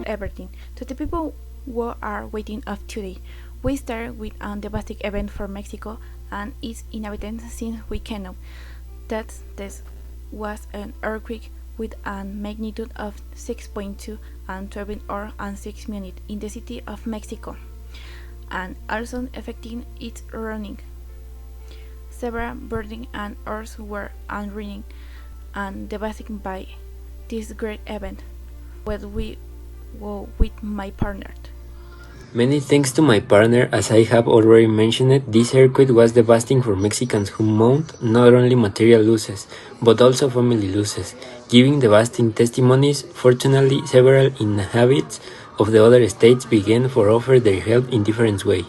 everything. To the people who are waiting of today, we start with a devastating event for Mexico and its inhabitants since we can know that this was an earthquake with a magnitude of 6.2 and 12 hours and 6 minutes in the city of Mexico, and also affecting its running. Several buildings and earths were unruined and devastated by this great event, where we were with my partner. Many thanks to my partner, as I have already mentioned, this earthquake was devastating for Mexicans who mourned not only material losses, but also family losses, giving devastating testimonies. Fortunately, several inhabitants of the other states began to offer their help in different ways.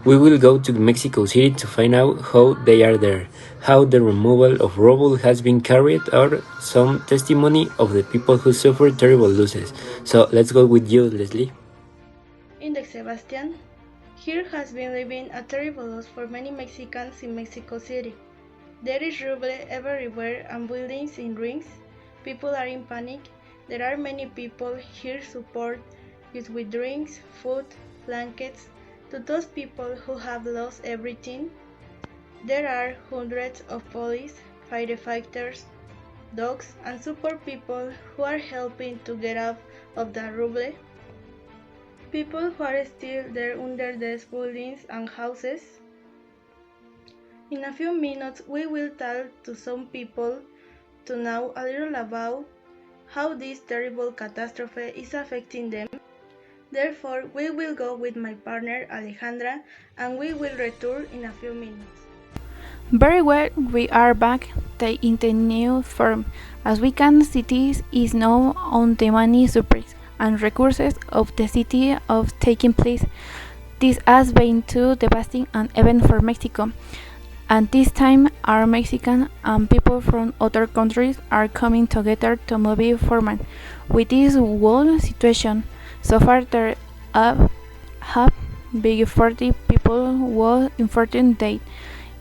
We will go to Mexico City to find out how they are there, how the removal of rubble has been carried out, some testimony of the people who suffered terrible losses. So let's go with you, Leslie. Index Sebastian. Here has been living a terrible loss for many Mexicans in Mexico City. There is rubble everywhere and buildings in ruins. People are in panic. There are many people here support us with drinks, food, blankets. To those people who have lost everything, there are hundreds of police, firefighters, dogs, and support people who are helping to get out of the rubble. People who are still there under these buildings and houses. In a few minutes, we will talk to some people to know a little about how this terrible catastrophe is affecting them. Therefore, we will go with my partner Alejandra and we will return in a few minutes. Very well, we are back in the new form. As we can see, this is now on the many surprise and resources of the city of taking place. This has been too devastating an event for Mexico, and this time our Mexican and people from other countries are coming together to move forward with this whole situation. So far there have been 40 people who unfortunately died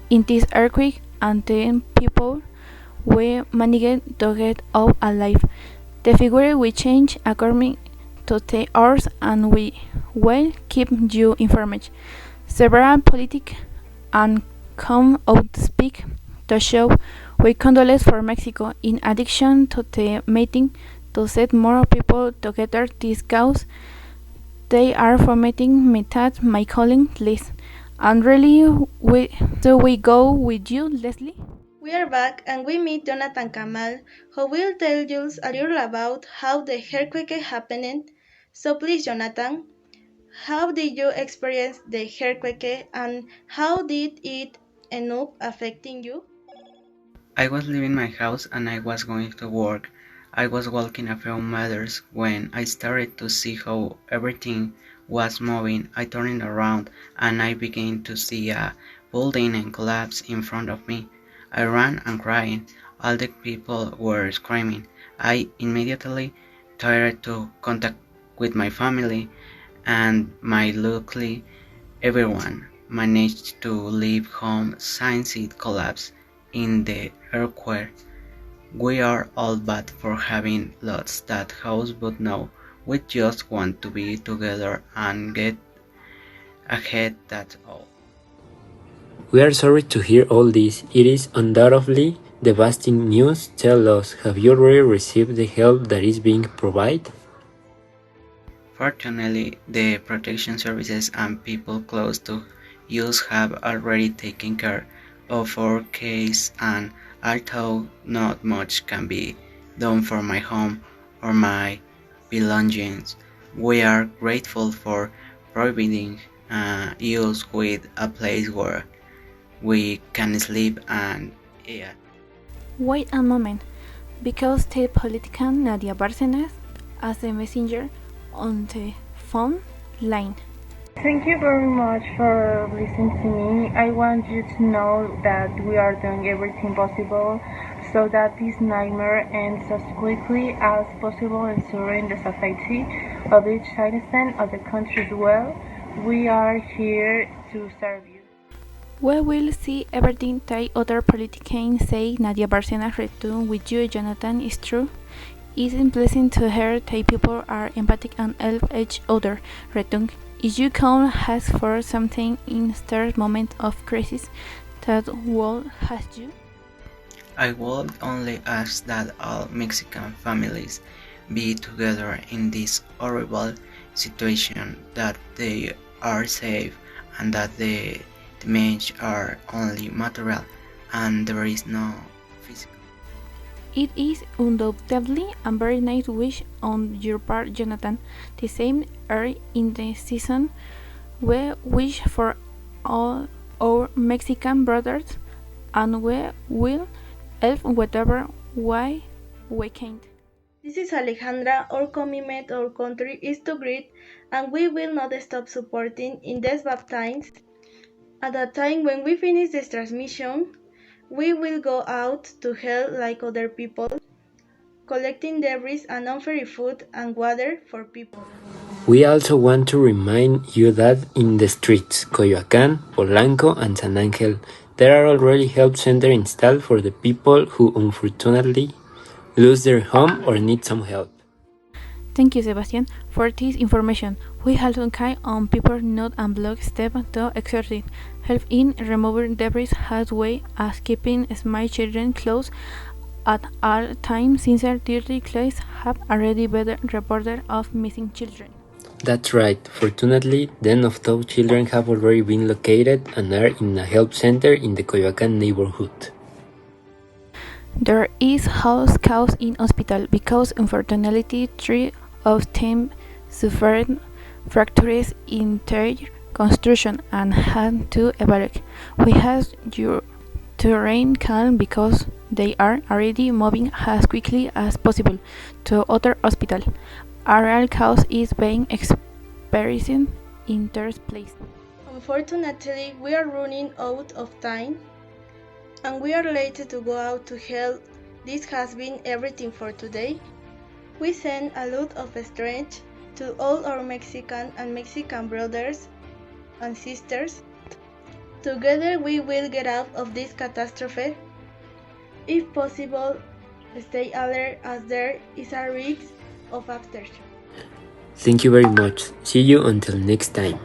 in this earthquake, and 10 people we managed to get out alive. The figure will change according to the hours, and we will keep you informed. Several politics and come out to speak to show we condolence for Mexico. In addition to the meeting to set more people together this cause, they are formatting me that my calling list. And really, we go with you, Leslie? We are back and we meet Jonathan Kamal, who will tell us a little about how the earthquake happened. So please, Jonathan, how did you experience the earthquake and how did it end up affecting you? I was leaving my house and I was going to work. I was walking a few meters when I started to see how everything was moving. I turned around and I began to see a building and collapse in front of me. I ran and crying. All the people were screaming. I immediately tried to contact with my family and luckily everyone managed to leave home since it collapsed in the earthquake. We are all bad for having lost that house, but now we just want to be together and get ahead, that's all. We are sorry to hear all this. It is undoubtedly devastating news. Tell us, have you already received the help that is being provided? Fortunately, the protection services and people close to us have already taken care of our case, and although not much can be done for my home or my belongings, we are grateful for providing us with a place where we can sleep and eat. Wait a moment, because the politician Nadia Bárcenas as a messenger on the phone line. Thank you very much for listening to me. I want you to know that we are doing everything possible so that this nightmare ends as quickly as possible, ensuring the safety of each citizen of the country as well. We are here to serve you. We will see everything that other politicians say. Nadia Bárcenas return with you, Jonathan, is true. is pleasant to hear that people are empathic and help each other. Return. If you can ask for something in this moment of crisis, that world has you. I would only ask that all Mexican families be together in this horrible situation, that they are safe, and that the damage are only material and there is no physical. It is undoubtedly a very nice wish on your part, Jonathan. The same air in the season. We wish for all our Mexican brothers, and we will help whatever way we can. This is Alejandra. Our commitment, our country is to greet, and we will not stop supporting in these bad times. At the time when we finish this transmission, we will go out to help like other people, collecting debris and unfair food and water for people. We also want to remind you that in the streets, Coyoacán, Polanco, and San Angel, there are already help centers installed for the people who unfortunately lose their home or need some help. Thank you, Sebastian, for this information. We also count on people not and block step to exercise help in removing debris as well as keeping small children close at all times, since 30 cases have already been reported of missing children. That's right. Fortunately, 10 of those children have already been located and are in a help center in the Coyoacán neighborhood. There is house chaos in hospital because unfortunately 3 of them suffered fractures in their construction and had to evacuate. We have you to remain calm because they are already moving as quickly as possible to other hospital. Aerial chaos is being experienced in third place. Unfortunately, we are running out of time and we are late to go out to help. This has been everything for today. We send a lot of strength to all our Mexican and Mexican brothers and sisters. Together we will get out of this catastrophe. If possible, stay alert as there is a risk of aftershock. Thank you very much. See you until next time.